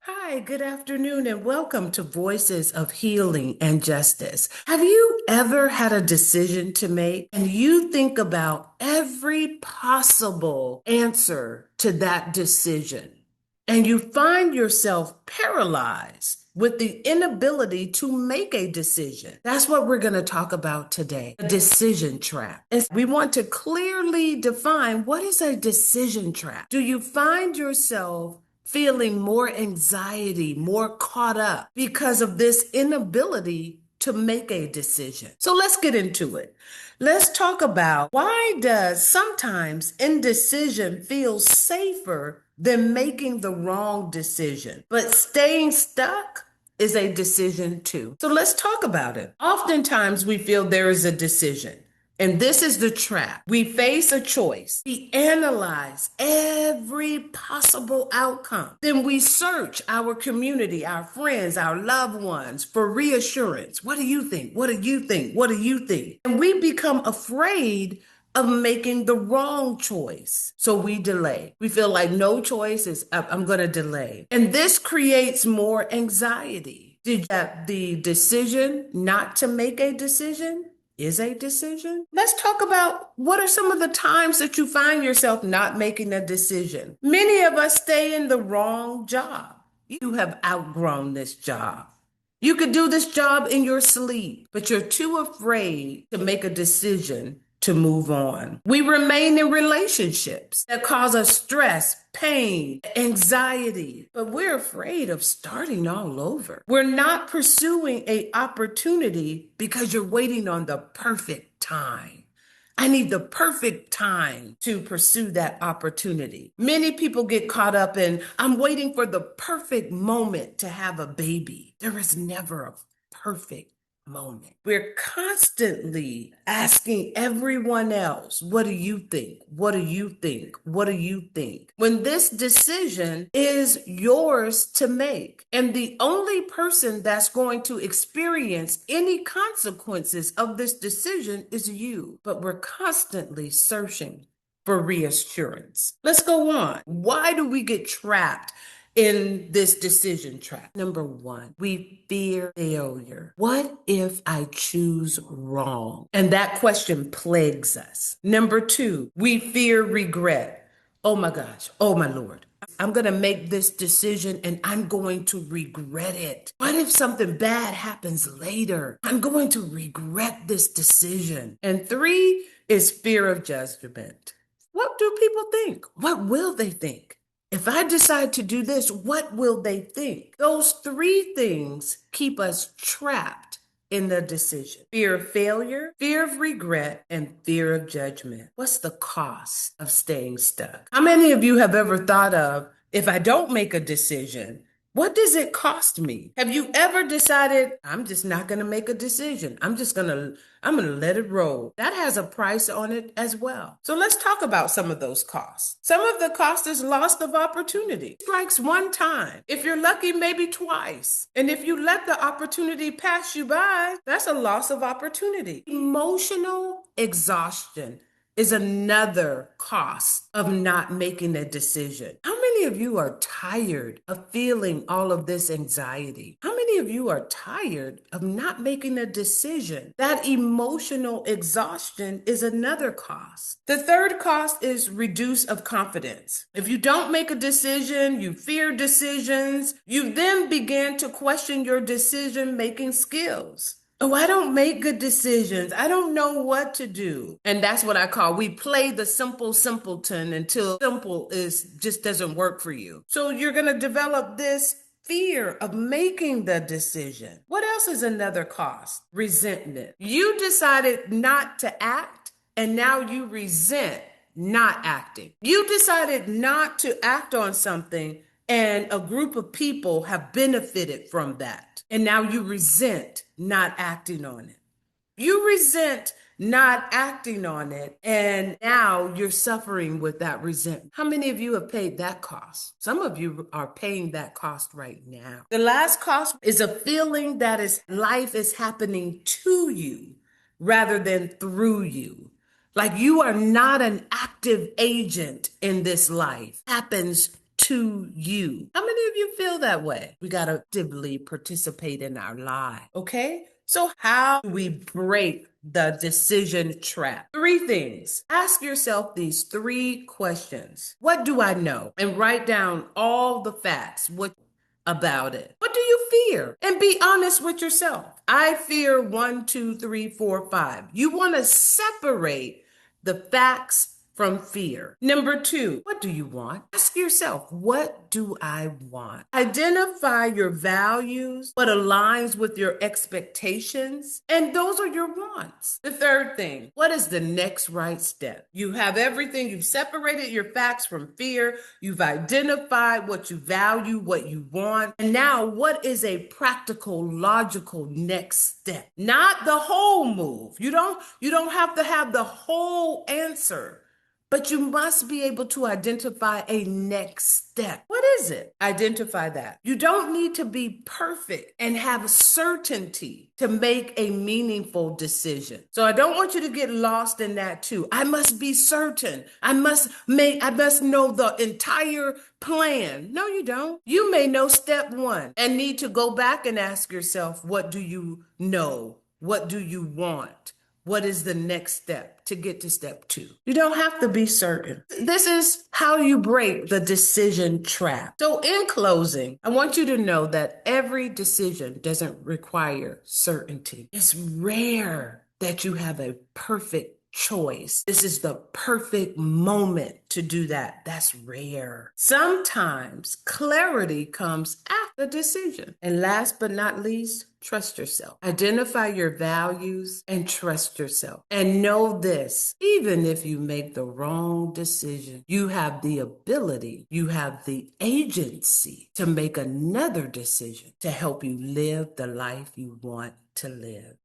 Hi, good afternoon, and welcome to Voices of Healing and Justice. Have you ever had a decision to make and you think about every possible answer to that decision, and you find yourself paralyzed with the inability to make a decision? That's what we're going to talk about today, a decision trap. And we want to clearly define what is a decision trap. Do you find yourself feeling more anxiety, more caught up because of this inability to make a decision? So let's get into it. Let's talk about, why does sometimes indecision feel safer than making the wrong decision, but staying stuck is a decision too. So let's talk about it. Oftentimes we feel there is a decision. And this is the trap. We face a choice. We analyze every possible outcome. Then we search our community, our friends, our loved ones for reassurance. What do you think? What do you think? What do you think? And we become afraid of making the wrong choice. So we delay. We feel like no choice is up. I'm going to delay. And this creates more anxiety. Did you have the decision not to make a decision? Is a decision. Let's talk about what are some of the times that you find yourself not making a decision. Many of us stay in the wrong job. You have outgrown this job. You could do this job in your sleep, but you're too afraid to make a decision to move on. We remain in relationships that cause us stress, pain, anxiety, but we're afraid of starting all over. We're not pursuing an opportunity because you're waiting on the perfect time. I need the perfect time to pursue that opportunity. Many people get caught up in, I'm waiting for the perfect moment to have a baby. There is never a perfect moment. We're constantly asking everyone else, what do you think? What do you think? What do you think? When this decision is yours to make. And the only person that's going to experience any consequences of this decision is you. But we're constantly searching for reassurance. Let's go on. Why do we get trapped in this decision trap? Number one, we fear failure. What if I choose wrong? And that question plagues us. Number two, we fear regret. Oh my gosh. Oh my Lord. I'm going to make this decision and I'm going to regret it. What if something bad happens later? I'm going to regret this decision. And three is fear of judgment. What do people think? What will they think? If I decide to do this, what will they think? Those three things keep us trapped in the decision: fear of failure, fear of regret, and fear of judgment. What's the cost of staying stuck? How many of you have ever thought of, if I don't make a decision, what does it cost me? Have you ever decided, I'm just not going to make a decision? I'm going to let it roll. That has a price on it as well. So let's talk about some of those costs. Some of the cost is loss of opportunity. Strikes one time. If you're lucky, maybe twice. And if you let the opportunity pass you by, that's a loss of opportunity. Emotional exhaustion is another cost of not making a decision. How many of you are tired of feeling all of this anxiety? How many of you are tired of not making a decision? That emotional exhaustion is another cost. The third cost is reduce of confidence. If you don't make a decision, you fear decisions, you then begin to question your decision-making skills. Oh, I don't make good decisions. I don't know what to do. And that's what I call, we play the simple simpleton until simple is just doesn't work for you. So you're going to develop this fear of making the decision. What else is another cost? Resentment. You decided not to act, and now you resent not acting. You decided not to act on something, and a group of people have benefited from that. And now you resent not acting on it. You resent not acting on it, and now you're suffering with that resentment. How many of you have paid that cost? Some of you are paying that cost right now. The last cost is a feeling that life is happening to you rather than through you. Like you are not an active agent in this life. It happens to you. How many many of you feel that way? We got to actively participate in our life. Okay. So how do we break the decision trap? Three things. Ask yourself these three questions. What do I know? And write down all the facts. What about it? What do you fear? And be honest with yourself. I fear one, two, three, four, five. You want to separate the facts from fear. Number two, what do you want? Ask yourself, what do I want? Identify your values, what aligns with your expectations, and those are your wants. The third thing, what is the next right step? You have everything, you've separated your facts from fear, you've identified what you value, what you want, and now what is a practical, logical next step? Not the whole move. You don't have to have the whole answer. But you must be able to identify a next step. What is it? Identify that. You don't need to be perfect and have certainty to make a meaningful decision. So I don't want you to get lost in that too. I must be certain. I must know the entire plan. No, you don't. You may know step one and need to go back and ask yourself, what do you know? What do you want? What is the next step to get to step two? You don't have to be certain. This is how you break the decision trap. So in closing, I want you to know that every decision doesn't require certainty. It's rare that you have a perfect choice. This is the perfect moment to do that. That's rare. Sometimes clarity comes after the decision. And last but not least, trust yourself. Identify your values and trust yourself. And know this, even if you make the wrong decision, you have the ability, you have the agency to make another decision to help you live the life you want to live.